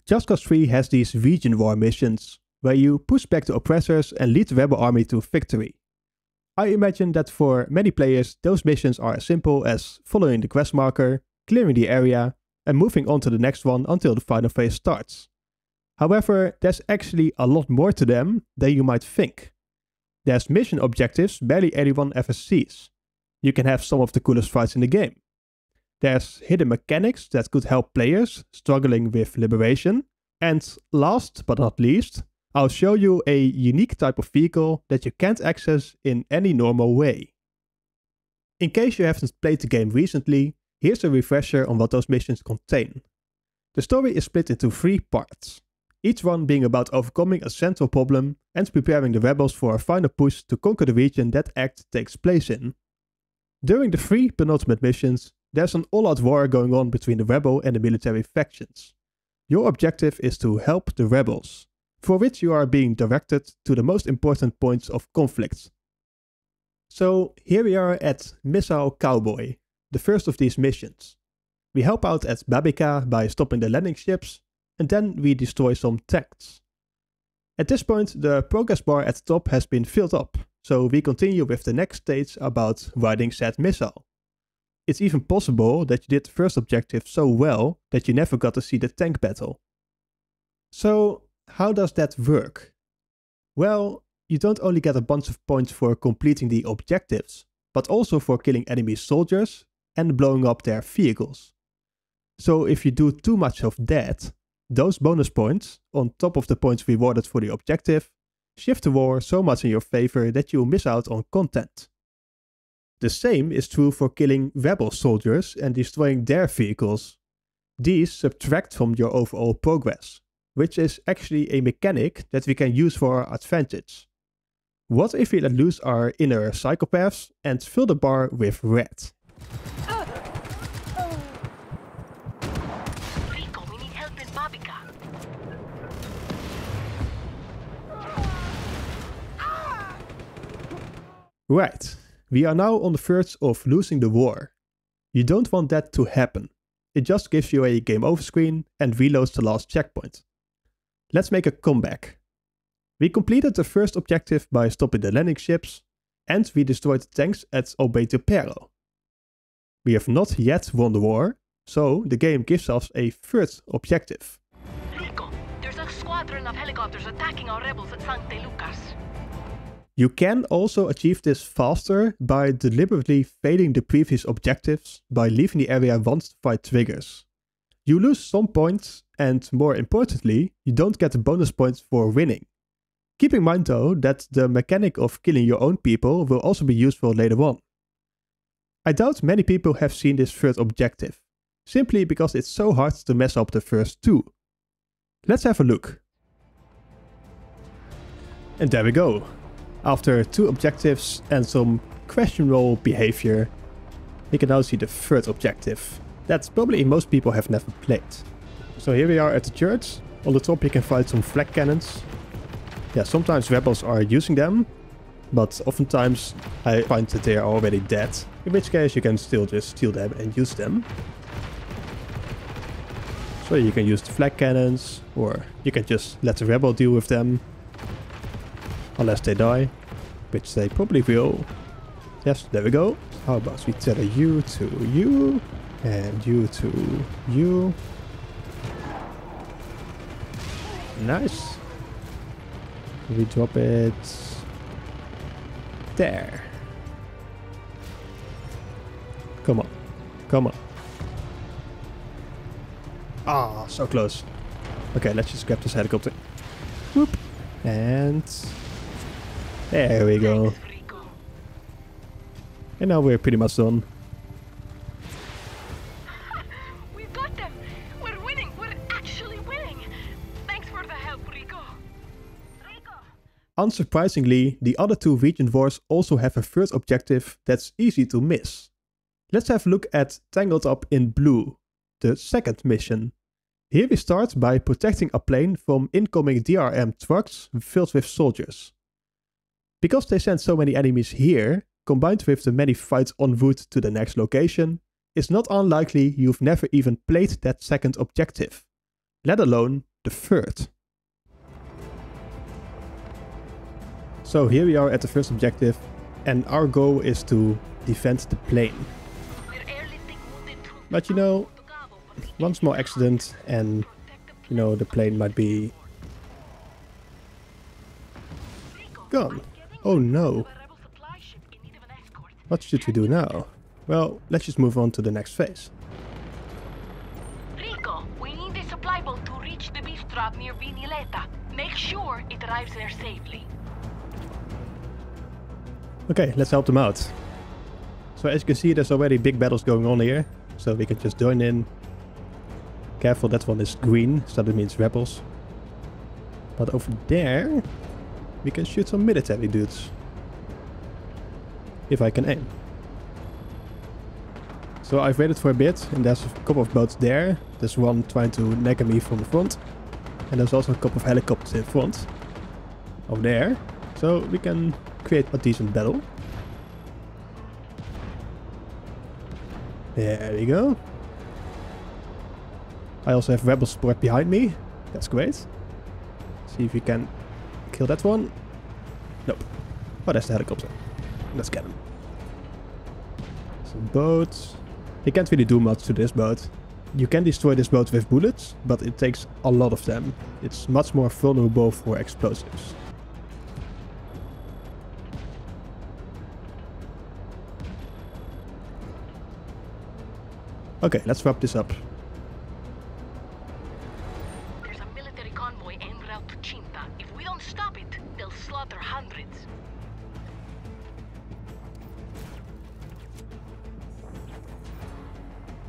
Just Cause 3 has these region war missions, where you push back the oppressors and lead the rebel army to victory. I imagine that for many players those missions are as simple as following the quest marker, clearing the area, and moving on to the next one until the final phase starts. However, there's actually a lot more to them than you might think. There's mission objectives barely anyone ever sees. You can have some of the coolest fights in the game. There's hidden mechanics that could help players struggling with liberation. And last but not least, I'll show you a unique type of vehicle that you can't access in any normal way. In case you haven't played the game recently, here's a refresher on what those missions contain. The story is split into 3 parts, each one being about overcoming a central problem and preparing the rebels for a final push to conquer the region that act takes place in. During the 3 penultimate missions, there's an all-out war going on between the rebel and the military factions. Your objective is to help the rebels, for which you are being directed to the most important points of conflict. So here we are at Missile Cowboy, the first of these missions. We help out at Babica by stopping the landing ships, and then we destroy some tanks. At this point the progress bar at the top has been filled up, so we continue with the next stage about riding said missile. It's even possible that you did the first objective so well that you never got to see the tank battle. So how does that work? Well, you don't only get a bunch of points for completing the objectives, but also for killing enemy soldiers and blowing up their vehicles. So if you do too much of that, those bonus points, on top of the points rewarded for the objective, shift the war so much in your favor that you'll miss out on content. The same is true for killing rebel soldiers and destroying their vehicles. These subtract from your overall progress, which is actually a mechanic that we can use for our advantage. What if we let loose our inner psychopaths and fill the bar with red? Rico, we need help in Babica. Right, we are now on the verge of losing the war. You don't want that to happen. It just gives you a game over screen and reloads the last checkpoint. Let's make a comeback. We completed the first objective by stopping the landing ships, and we destroyed the tanks at Albedo Pero. We have not yet won the war, so the game gives us a third objective. Rico, there's a squadron of helicopters attacking our rebels at Sancte Lucas. You can also achieve this faster by deliberately failing the previous objectives by leaving the area once the fight triggers. You lose some points, and more importantly, you don't get the bonus points for winning. Keep in mind though that the mechanic of killing your own people will also be useful later on. I doubt many people have seen this third objective, simply because it's so hard to mess up the first 2. Let's have a look. And there we go. After 2 objectives and some questionable behavior, we can now see the third objective. That probably most people have never played. So here we are at the church. On the top you can find some flak cannons. Yeah, sometimes rebels are using them, but oftentimes I find that they are already dead. In which case you can still just steal them and use them. So you can use the flak cannons, or you can just let the rebel deal with them. Unless they die, which they probably will. Yes, there we go. How about we tether you to you, and you to you. Nice. We drop it there. Come on. Come on. Ah, so close. Okay, let's just grab this helicopter. Whoop. And there we go. And now we're pretty much done. We've got them. We're winning. We're actually winning. Thanks for the help, Rico. Unsurprisingly, the other 2 region wars also have a third objective that's easy to miss. Let's have a look at Tangled Up in Blue, the second mission. Here we start by protecting a plane from incoming DRM trucks filled with soldiers. Because they send so many enemies here, combined with the many fights en route to the next location, it's not unlikely you've never even played that second objective, let alone the third. So here we are at the first objective, and our goal is to defend the plane. But you know, one small accident and you know the plane might be gone. Oh no. What should we do now? Well, let's just move on to the next phase. Rico, we need a supply boat to reach the beef trap near Vinileta. Make sure it arrives there safely. Okay, let's help them out. So as you can see, there's already big battles going on here. So we can just join in. Careful, that one is green, so that means rebels. But over there, we can shoot some military dudes. If I can aim. So I've waited for a bit, and there's a couple of boats there. There's one trying to nag at me from the front. And there's also a couple of helicopters in front. Over there. So we can create a decent battle. There we go. I also have rebel support behind me. That's great. See if we can kill that one. Nope. Oh, that's the helicopter. Let's get him. Some boats. You can't really do much to this boat. You can destroy this boat with bullets, but it takes a lot of them. It's much more vulnerable for explosives. Okay, let's wrap this up. There's a military convoy en route to Chinta. If we don't stop it, they'll slaughter hundreds.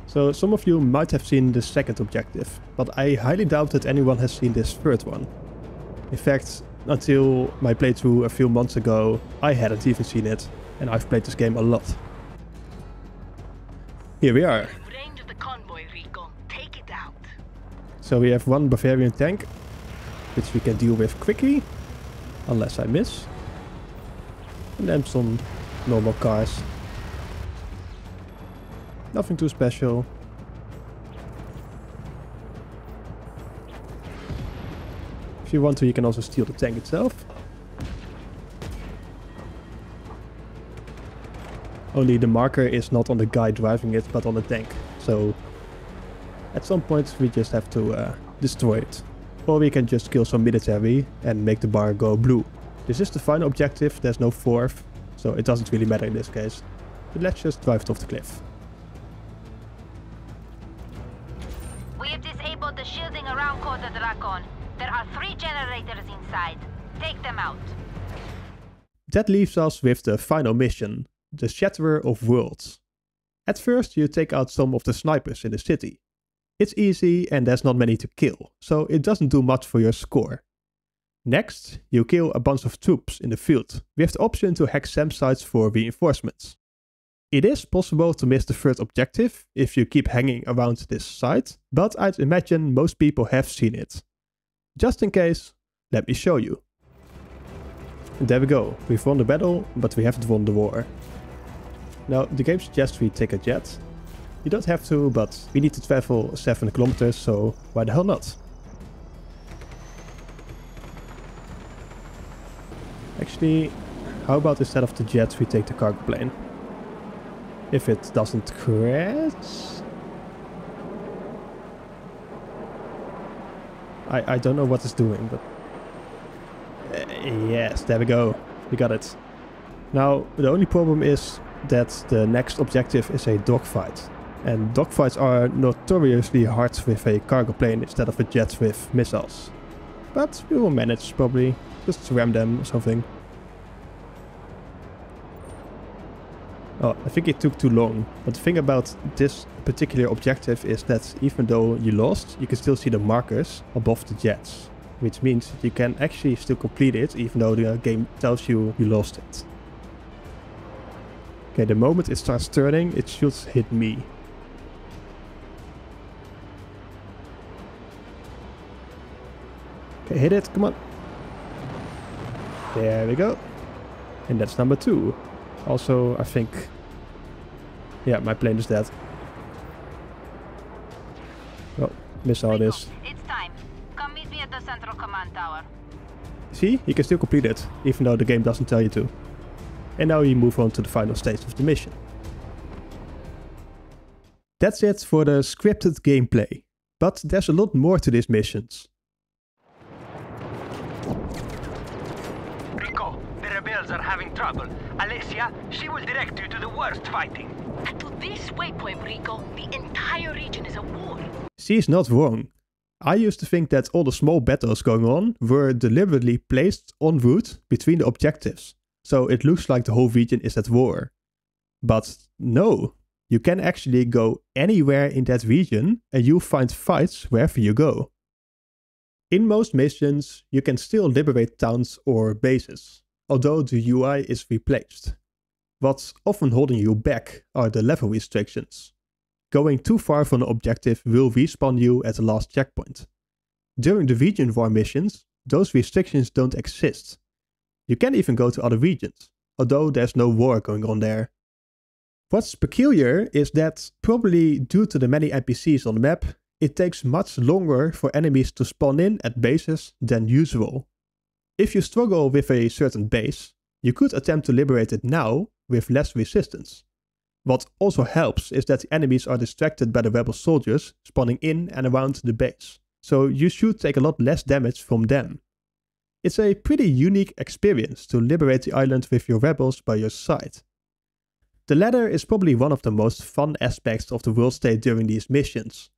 So some of you might have seen the second objective, but I highly doubt that anyone has seen this third one. In fact, until my playthrough a few months ago, I hadn't even seen it, and I've played this game a lot. Here we are. Range of the convoy, Rico. Take it out. So we have one Bavarian tank, which we can deal with quickly, unless I miss. And then some normal cars. Nothing too special. If you want to, you can also steal the tank itself. Only the marker is not on the guy driving it, but on the tank. So at some point we just have to destroy it. Or we can just kill some military and make the bar go blue. This is the final objective, there's no fourth, so it doesn't really matter in this case. But let's just drive it off the cliff. We have disabled the shielding around Kota Drakon. There are 3 generators inside. Take them out. That leaves us with the final mission, the Shatterer of Worlds. At first you take out some of the snipers in the city. It's easy and there's not many to kill, so it doesn't do much for your score. Next, you kill a bunch of troops in the field, with the option to hack SAM sites for reinforcements. It is possible to miss the third objective if you keep hanging around this site, but I'd imagine most people have seen it. Just in case, let me show you. And there we go, we've won the battle, but we haven't won the war. Now, the game suggests we take a jet. You don't have to, but we need to travel 7 kilometers, so why the hell not? Actually, how about instead of the jet we take the cargo plane? If it doesn't crash... I don't know what it's doing, but... yes, there we go. We got it. Now, the only problem is that the next objective is a dogfight. And dogfights are notoriously hard with a cargo plane instead of a jet with missiles. But we will manage, probably. Just ram them or something. Oh, I think it took too long. But the thing about this particular objective is that even though you lost, you can still see the markers above the jets. Which means that you can actually still complete it, even though the game tells you you lost it. Okay, the moment it starts turning, it should hit me. Okay, hit it, come on. There we go. And that's number 2. Also, I think... yeah, my plane is dead. Oh, miss all this. It's time. Come meet me at the central command tower. See, you can still complete it, even though the game doesn't tell you to. And now you move on to the final stage of the mission. That's it for the scripted gameplay. But there's a lot more to these missions. Rico, the rebels are having trouble. Alessia, she will direct you to the worst fighting. And to this waypoint, Rico, the entire region is a war. She's not wrong. I used to think that all the small battles going on were deliberately placed en route between the objectives, so it looks like the whole region is at war. But no, you can actually go anywhere in that region and you'll find fights wherever you go. In most missions, you can still liberate towns or bases, although the UI is replaced. What's often holding you back are the level restrictions. Going too far from the objective will respawn you at the last checkpoint. During the region war missions, those restrictions don't exist. You can even go to other regions, although there's no war going on there. What's peculiar is that, probably due to the many NPCs on the map, it takes much longer for enemies to spawn in at bases than usual. If you struggle with a certain base, you could attempt to liberate it now with less resistance. What also helps is that the enemies are distracted by the rebel soldiers spawning in and around the base, so you should take a lot less damage from them. It's a pretty unique experience to liberate the island with your rebels by your side. The latter is probably one of the most fun aspects of the world state during these missions.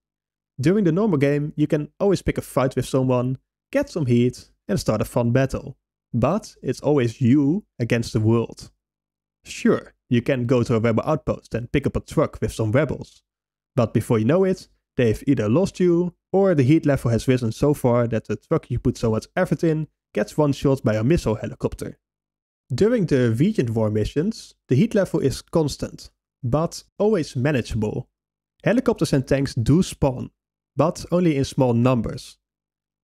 During the normal game, you can always pick a fight with someone, get some heat, and start a fun battle. But it's always you against the world. Sure, you can go to a rebel outpost and pick up a truck with some rebels. But before you know it, they've either lost you, or the heat level has risen so far that the truck you put so much effort in gets one-shot by a missile helicopter. During the region war missions, the heat level is constant, but always manageable. Helicopters and tanks do spawn, but only in small numbers.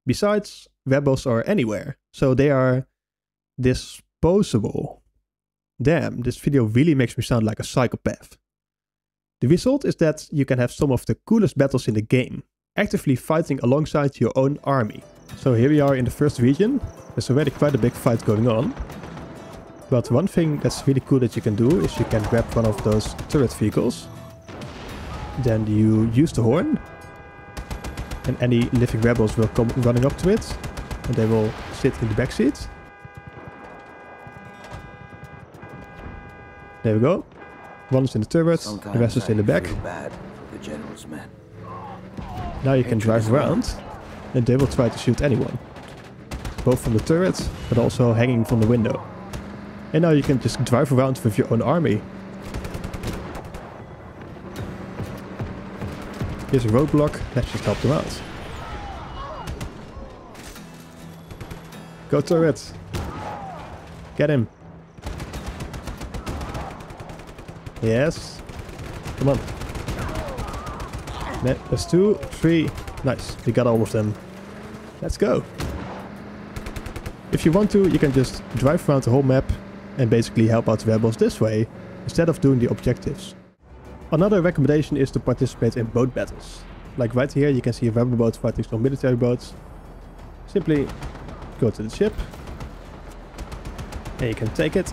Besides, rebels are anywhere, so they are disposable. Damn, this video really makes me sound like a psychopath. The result is that you can have some of the coolest battles in the game, actively fighting alongside your own army. So here we are in the first region. There's already quite a big fight going on. But one thing that's really cool that you can do is you can grab one of those turret vehicles. Then you use the horn. And any living rebels will come running up to it. And they will sit in the back seat. There we go. One's in the turret, the rest is in the back. Now you can drive around and they will try to shoot anyone. Both from the turret, but also hanging from the window. And now you can just drive around with your own army. Here's a roadblock, let's just help them out. Go turret! Get him! Yes. Come on. That's 2, 3. Nice. We got all of them. Let's go. If you want to, you can just drive around the whole map and basically help out the rebels this way, instead of doing the objectives. Another recommendation is to participate in boat battles. Like right here, you can see a rebel boat fighting some military boats. Simply go to the ship. And you can take it.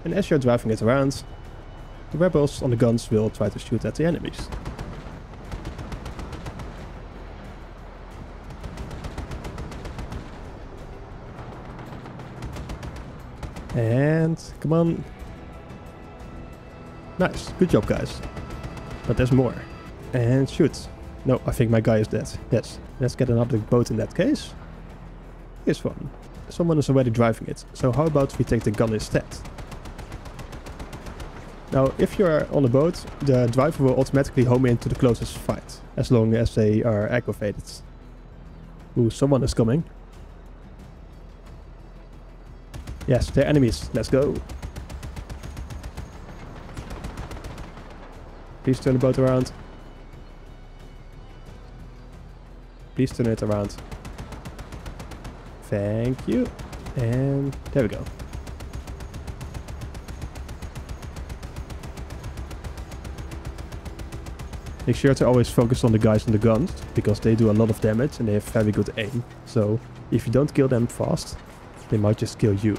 And as you're driving it around, the rebels on the guns will try to shoot at the enemies. And come on. Nice, good job guys. But there's more. And shoot. No, I think my guy is dead. Yes, let's get another boat in that case. Here's one. Someone is already driving it. So how about we take the gun instead? Now, if you're on a boat, the driver will automatically home in to the closest fight, as long as they are aggravated. Ooh, someone is coming. Yes, they're enemies. Let's go. Please turn the boat around. Please turn it around. Thank you. And there we go. Make sure to always focus on the guys on the guns, because they do a lot of damage and they have very good aim. So if you don't kill them fast, they might just kill you.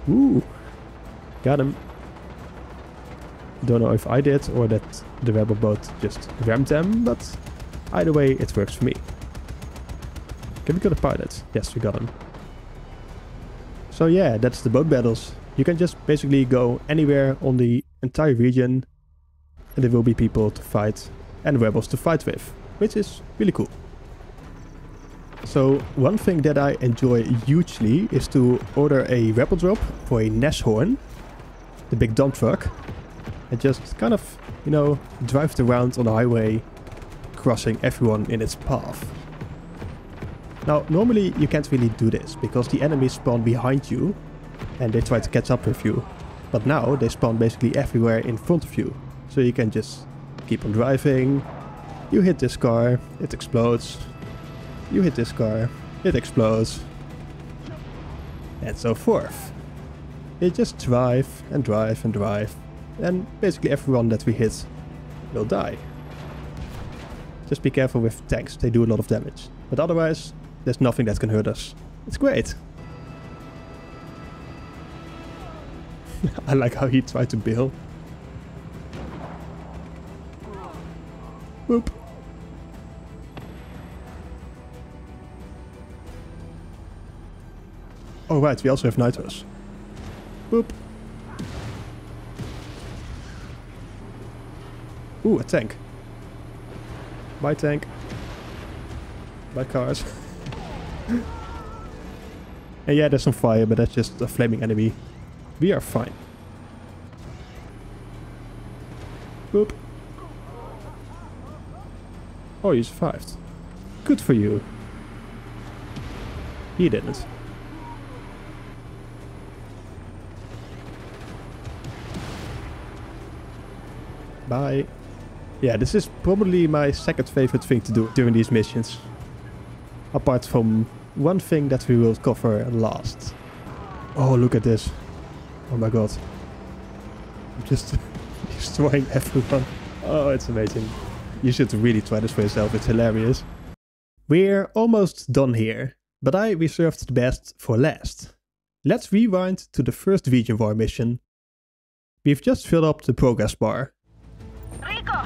Ooh, got him. Don't know if I did or that the rebel boat just rammed them, but either way it works for me. Can we kill the pilot? Yes, we got him. So yeah, that's the boat battles. You can just basically go anywhere on the entire region and there will be people to fight and rebels to fight with, which is really cool. So one thing that I enjoy hugely is to order a rebel drop for a Nashorn, the big dump truck, and just kind of, you know, drive it around on the highway, crushing everyone in its path. Now, normally you can't really do this, because the enemies spawn behind you and they try to catch up with you. But now they spawn basically everywhere in front of you, so you can just keep on driving. You hit this car, it explodes. You hit this car, it explodes. And so forth. You just drive and drive and drive. And basically everyone that we hit will die. Just be careful with tanks, they do a lot of damage. But otherwise, there's nothing that can hurt us. It's great. I like how he tried to bail. Whoop. Oh right, we also have nitros. Boop. Ooh, a tank. Bye tank. Bye cars. And yeah, there's some fire, but that's just a flaming enemy. We are fine. Boop. Oh, you survived. Good for you. He didn't. Bye. Yeah, this is probably my second favorite thing to do during these missions. Apart from one thing that we will cover last. Oh, look at this. Oh my god. I'm just destroying everyone. Oh, it's amazing. You should really try this for yourself, it's hilarious. We're almost done here, but I reserved the best for last. Let's rewind to the first region war mission. We've just filled up the progress bar. Rico,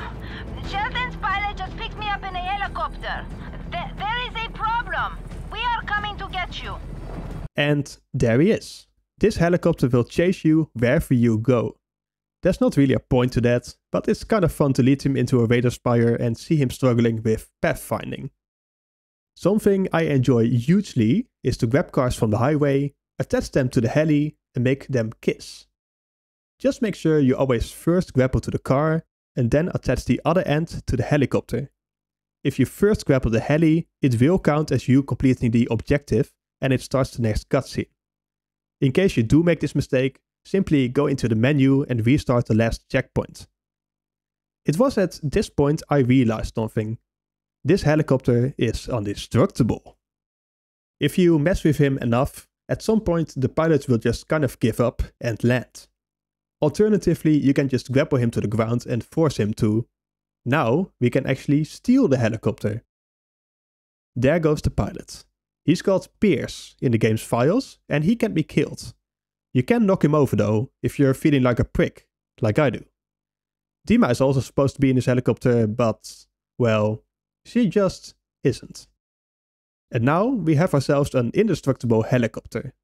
Sheldon's pilot just picked me up in a helicopter. There is a problem. We are coming to get you. And there he is. This helicopter will chase you wherever you go. There's not really a point to that, but it's kind of fun to lead him into a radar spire and see him struggling with pathfinding. Something I enjoy hugely is to grab cars from the highway, attach them to the heli and make them kiss. Just make sure you always first grapple to the car and then attach the other end to the helicopter. If you first grapple the heli, it will count as you completing the objective and it starts the next cutscene. In case you do make this mistake, simply go into the menu and restart the last checkpoint. It was at this point I realized something. This helicopter is indestructible. If you mess with him enough, at some point the pilot will just kind of give up and land. Alternatively, you can just grapple him to the ground and force him to. Now we can actually steal the helicopter. There goes the pilot. He's called Pierce in the game's files and he can be killed. You can knock him over though, if you're feeling like a prick, like I do. Dima is also supposed to be in this helicopter, but, well, she just isn't. And now we have ourselves an indestructible helicopter.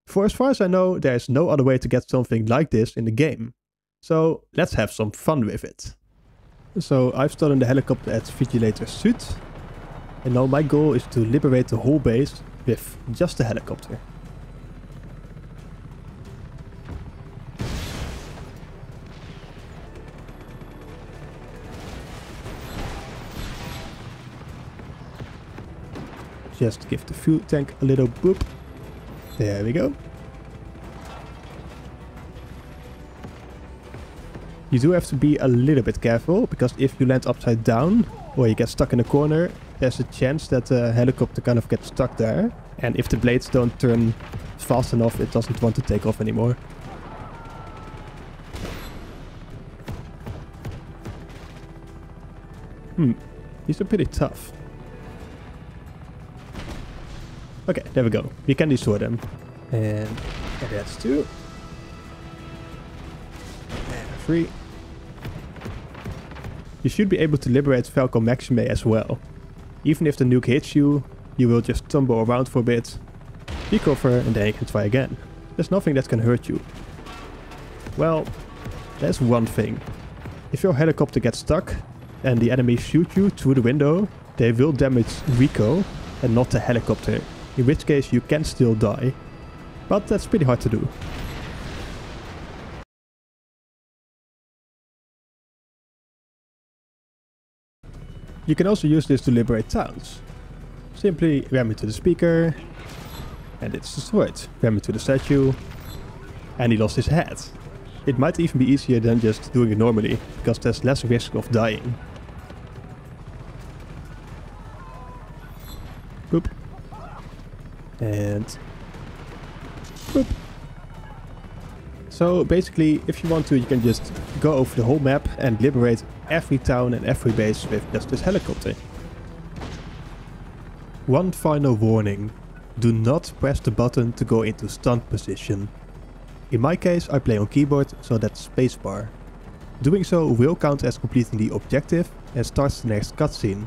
For as far as I know, there is no other way to get something like this in the game. So let's have some fun with it. So I've stolen the helicopter at Vigilator Sud. And now my goal is to liberate the whole base with just the helicopter. Just give the fuel tank a little boop. There we go. You do have to be a little bit careful, because if you land upside down or you get stuck in a corner, there's a chance that the helicopter kind of gets stuck there. And if the blades don't turn fast enough, it doesn't want to take off anymore. These are pretty tough. Okay, there we go. We can destroy them. And that's 2. And 3. You should be able to liberate Falcon Maxime as well. Even if the nuke hits you, you will just tumble around for a bit, recover, and then you can try again. There's nothing that can hurt you. Well, there's one thing. If your helicopter gets stuck, and the enemy shoot you through the window, they will damage Rico and not the helicopter, in which case you can still die. But that's pretty hard to do. You can also use this to liberate towns. Simply ram into the speaker, and it's destroyed. Ram into the statue, and he lost his head. It might even be easier than just doing it normally, because there's less risk of dying. Boop. And boop. So basically, if you want to, you can just go over the whole map and liberate every town and every base with just this helicopter. One final warning. Do not press the button to go into stunt position. In my case, I play on keyboard, so that's spacebar. Doing so will count as completing the objective and starts the next cutscene.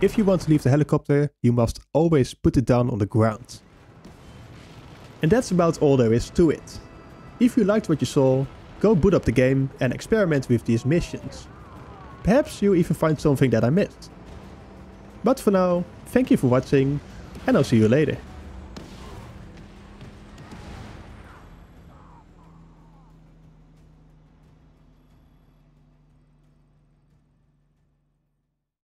If you want to leave the helicopter, you must always put it down on the ground. And that's about all there is to it. If you liked what you saw, go boot up the game and experiment with these missions. Perhaps you'll even find something that I missed. But for now, thank you for watching, and I'll see you later.